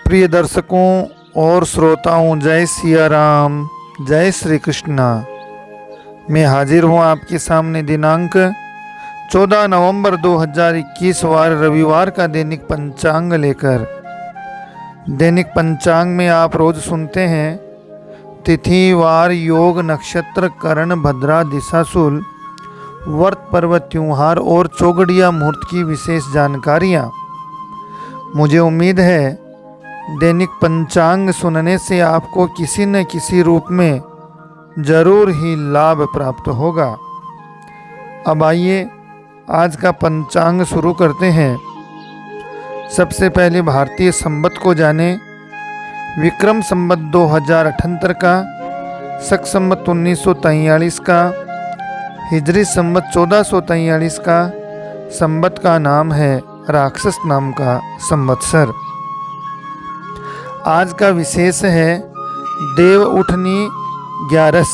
प्रिय दर्शकों और श्रोताओं, जय सिया राम, जय श्री कृष्णा। मैं हाजिर हूँ आपके सामने दिनांक 14 नवंबर 2021 वार रविवार का दैनिक पंचांग लेकर। दैनिक पंचांग में आप रोज सुनते हैं तिथि, वार, योग, नक्षत्र, करण, भद्रा, दिशाशूल, व्रत, पर्व, त्योहार और चौगड़िया मुहूर्त की विशेष जानकारियाँ। मुझे उम्मीद है दैनिक पंचांग सुनने से आपको किसी न किसी रूप में जरूर ही लाभ प्राप्त होगा। अब आइए आज का पंचांग शुरू करते हैं। सबसे पहले भारतीय संवत को जाने। विक्रम संवत 2078 का, शक संवत 1943 का, हिजरी संवत 1443 का। संवत का नाम है राक्षस नाम का संवत्सर। आज का विशेष है देव उठनी 11।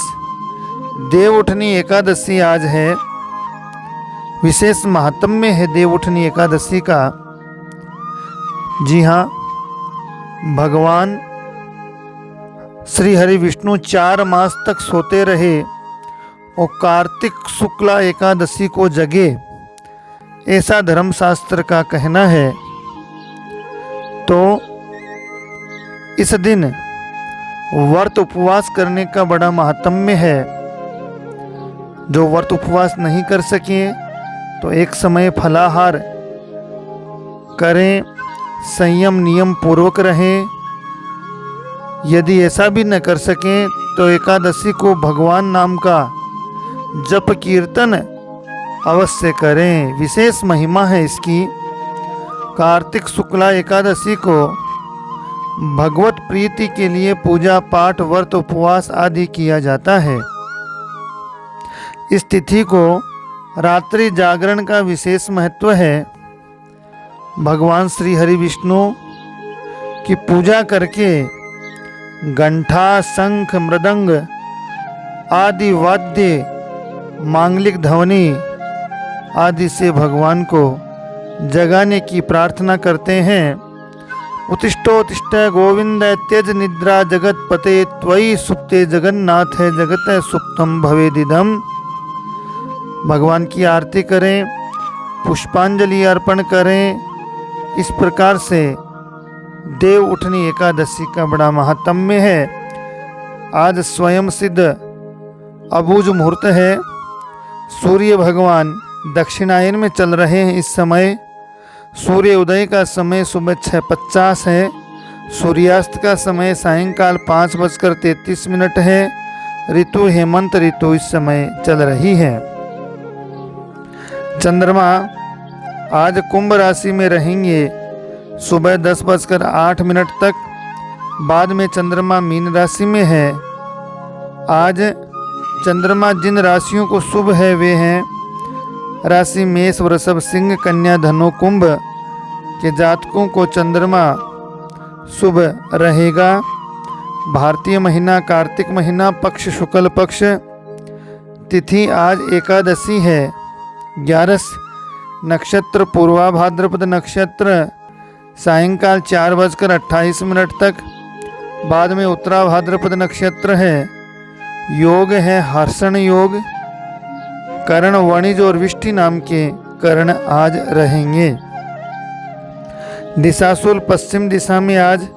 देव उठनी एकादशी आज है। विशेष महात्म्य है देव उठनी एकादशी का। जी हाँ, भगवान श्री हरि विष्णु 4 मास तक सोते रहे और कार्तिक शुक्ला एकादशी को जगे, ऐसा धर्मशास्त्र का कहना है। तो इस दिन व्रत उपवास करने का बड़ा महात्म्य है। जो व्रत उपवास नहीं कर सके तो एक समय फलाहार करें, संयम नियम पूर्वक रहें। यदि ऐसा भी न कर सकें तो एकादशी को भगवान नाम का जप कीर्तन अवश्य करें। विशेष महिमा है इसकी। कार्तिक शुक्ला एकादशी को भगवत प्रीति के लिए पूजा पाठ, व्रत, उपवास आदि किया जाता है। इस तिथि को रात्रि जागरण का विशेष महत्व है। भगवान श्री हरि विष्णु की पूजा करके घंटा, शंख, मृदंग आदि वाद्य, मांगलिक ध्वनि आदि से भगवान को जगाने की प्रार्थना करते हैं। उत्तिष्ठोत्तिष्ठ गोविंद त्यज निद्रा जगतपते त्वयि सुप्ते जगन्नाथ जगत सुप्तम भवेदिदम। भगवान की आरती करें, पुष्पांजलि अर्पण करें। इस प्रकार से देव उठनी एकादशी का बड़ा महात्म्य है। आज स्वयं सिद्ध अबूझ मुहूर्त है। सूर्य भगवान दक्षिणायन में चल रहे हैं। इस समय सूर्य उदय का समय सुबह 6:50 है। सूर्यास्त का समय सायंकाल 5:33 है। ऋतु हेमंत ऋतु इस समय चल रही है। चंद्रमा आज कुंभ राशि में रहेंगे सुबह 10:08 तक। बाद में चंद्रमा मीन राशि में है। आज चंद्रमा जिन राशियों को शुभ है वे हैं राशि मेष, वृषभ, सिंह, कन्या, धनु, कुंभ के जातकों को चंद्रमा शुभ रहेगा। भारतीय महीना कार्तिक महीना, पक्ष शुक्ल पक्ष, तिथि आज एकादशी है। 11 नक्षत्र पूर्वा भाद्रपद नक्षत्र सायंकाल 4:28 तक। बाद में उत्तरा भाद्रपद नक्षत्र है। योग है हर्षण योग। करण वणिज और विष्टि नाम के करण आज रहेंगे। दिशाशूल पश्चिम दिशा में आज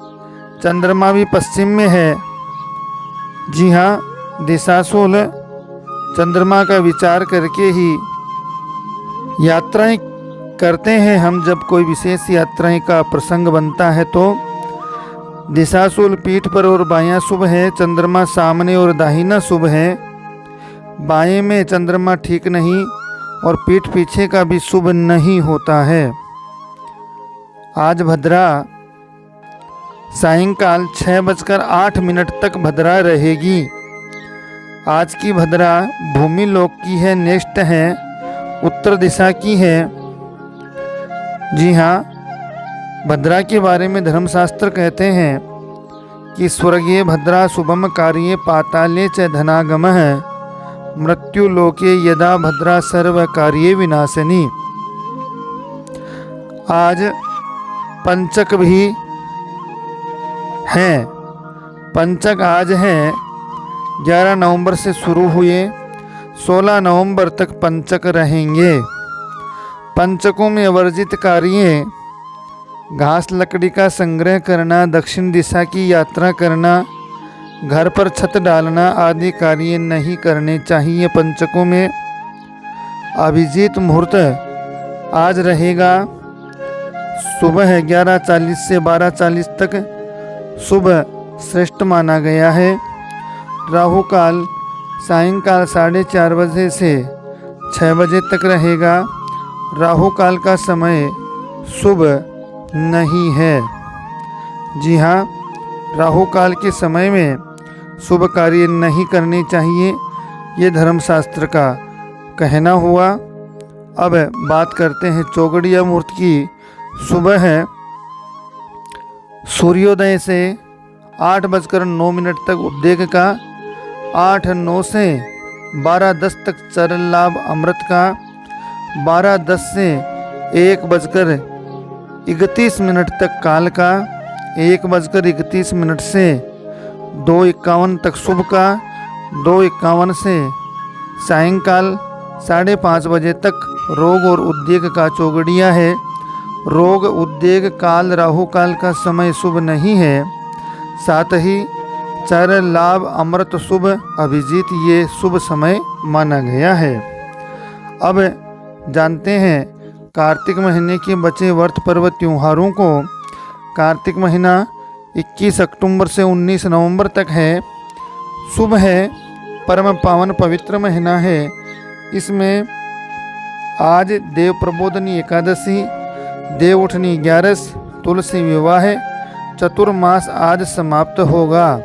चंद्रमा भी पश्चिम में है। जी हाँ, दिशाशूल चंद्रमा का विचार करके ही यात्राएं करते हैं हम। जब कोई विशेष यात्राएं का प्रसंग बनता है तो दिशाशूल पीठ पर और बायां शुभ है। चंद्रमा सामने और दाहिना शुभ है। बाएं में चंद्रमा ठीक नहीं और पीठ पीछे का भी शुभ नहीं होता है। आज भद्रा सायंकाल 6:08 तक भद्रा रहेगी। आज की भद्रा भूमि लोक की है, नेष्ट है, उत्तर दिशा की है। जी हाँ, भद्रा के बारे में धर्मशास्त्र कहते हैं कि स्वर्गीय भद्रा शुभम कार्ये पाताले च धनागमः मृत्यु लोके यदा भद्रा सर्व कार्ये विनाशिनी। आज पंचक भी हैं। पंचक आज हैं, 11 नवंबर से शुरू हुए, 16 नवंबर तक पंचक रहेंगे। पंचकों में वर्जित कार्य घास लकड़ी का संग्रह करना, दक्षिण दिशा की यात्रा करना, घर पर छत डालना आदि कार्य नहीं करने चाहिए। पंचकों में अभिजीत मुहूर्त आज रहेगा सुबह 11:40 से 12:40 तक शुभ श्रेष्ठ माना गया है। राहु काल सायंकाल 4:30 बजे से 6 बजे तक रहेगा। राहु काल का समय शुभ नहीं है। जी हाँ, राहु काल के समय में शुभ कार्य नहीं करने चाहिए, ये धर्मशास्त्र का कहना हुआ। अब बात करते हैं चौगड़िया मुहूर्त की। सुबह है सूर्योदय से 8:09 तक उद्योग का, 8:09 से 12:10 तक चरण लाभ अमृत का, 12:10 से 1:31 तक काल का, 1:31 से 2:51 तक शुभ का, 2:51 से सायंकाल 5:30 बजे तक रोग और उद्योग का चौगड़िया है। रोग उद्योग काल राहु काल का समय शुभ नहीं है। साथ ही चर लाभ अमृत शुभ अभिजीत ये शुभ समय माना गया है। अब जानते हैं कार्तिक महीने के बचे व्रत पर्व त्योहारों को। कार्तिक महीना 21 अक्टूबर से 19 नवंबर तक है। शुभ है, परम पावन पवित्र महीना है। इसमें आज देव प्रबोधनी एकादशी, देव उठनी 11, तुलसी विवाह, चतुर्मास आज समाप्त होगा।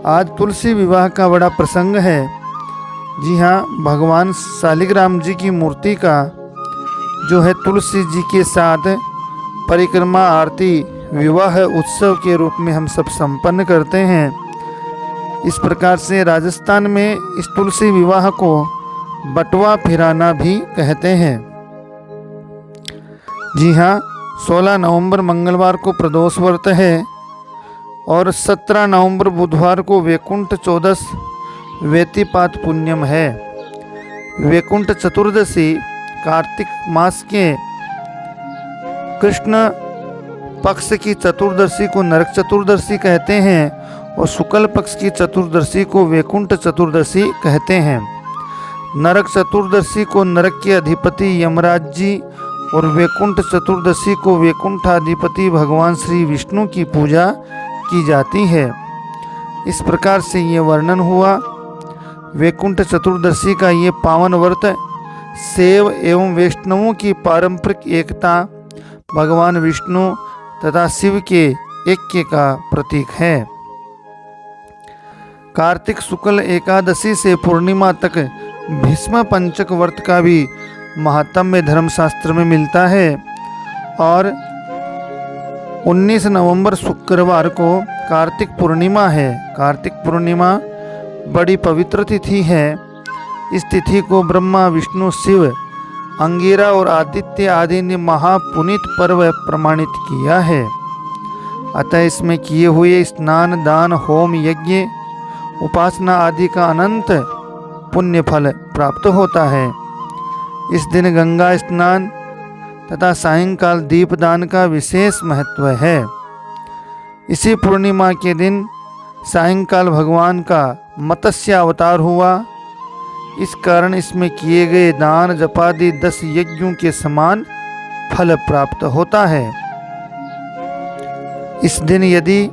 आज तुलसी विवाह का बड़ा प्रसंग है। जी हाँ, भगवान शालिग्राम जी की मूर्ति का जो है तुलसी जी के साथ परिक्रमा आरती विवाह उत्सव के रूप में हम सब संपन्न करते हैं। इस प्रकार से राजस्थान में इस तुलसी विवाह को बटवा फिराना भी कहते हैं। जी हाँ, 16 नवंबर मंगलवार को प्रदोष व्रत है और 17 नवंबर बुधवार को वैकुंठ चौदस व्यतिपात पुण्यम है। वैकुंठ चतुर्दशी कार्तिक मास के कृष्ण पक्ष की चतुर्दशी को नरक चतुर्दशी कहते हैं और शुक्ल पक्ष की चतुर्दशी को वैकुंठ चतुर्दशी कहते हैं। नरक चतुर्दशी को नरक के अधिपति यमराज जी और वैकुंठ चतुर्दशी को वैकुंठाधिपति भगवान श्री विष्णु की पूजा की जाती है। इस प्रकार से ये वर्णन हुआ। वैकुंठ चतुर्दशी का ये पावन व्रत शैव एवं वैष्णवों की पारंपरिक एकता, भगवान विष्णु तथा शिव के ऐक्य का प्रतीक है। कार्तिक शुक्ल एकादशी से पूर्णिमा तक भीष्म पंचक व्रत का भी महात्म्य धर्मशास्त्र में मिलता है। और 19 नवंबर शुक्रवार को कार्तिक पूर्णिमा है। कार्तिक पूर्णिमा बड़ी पवित्र तिथि है। इस तिथि को ब्रह्मा, विष्णु, शिव, अंगिरा और आदित्य आदि ने महापुनीत पर्व प्रमाणित किया है। अतः इसमें किए हुए स्नान, दान, होम, यज्ञ, उपासना आदि का अनंत पुण्य फल प्राप्त होता है। इस दिन गंगा स्नान तथा सायंकाल दीपदान का विशेष महत्व है। इसी पूर्णिमा के दिन सायंकाल भगवान का मत्स्य अवतार हुआ। इस कारण इसमें किए गए दान जपादि 10 यज्ञों के समान फल प्राप्त होता है। इस दिन यदि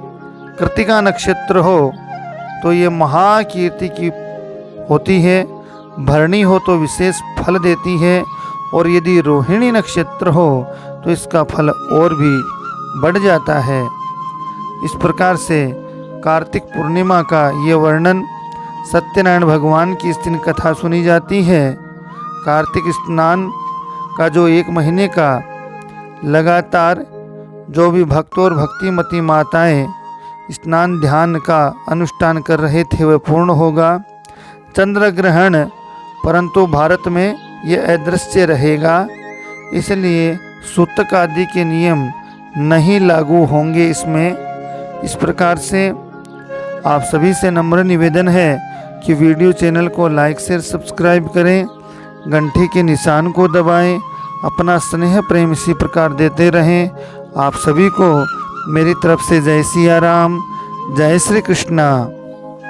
कृतिका नक्षत्र हो तो ये महाकीर्ति की होती है। भरणी हो तो विशेष फल देती है और यदि रोहिणी नक्षत्र हो तो इसका फल और भी बढ़ जाता है। इस प्रकार से कार्तिक पूर्णिमा का ये वर्णन, सत्यनारायण भगवान की इस दिन कथा सुनी जाती है। कार्तिक स्नान का जो 1 महीने का लगातार जो भी भक्तों और भक्तिमती माताएं स्नान ध्यान का अनुष्ठान कर रहे थे वह पूर्ण होगा। चंद्र ग्रहण परंतु भारत में ये अदृश्य रहेगा, इसलिए सूतक आदि के नियम नहीं लागू होंगे इसमें। इस प्रकार से आप सभी से नम्र निवेदन है कि वीडियो चैनल को लाइक शेयर सब्सक्राइब करें, घंटी के निशान को दबाएं, अपना स्नेह प्रेम इसी प्रकार देते रहें। आप सभी को मेरी तरफ से जय सिया राम, जय श्री कृष्णा।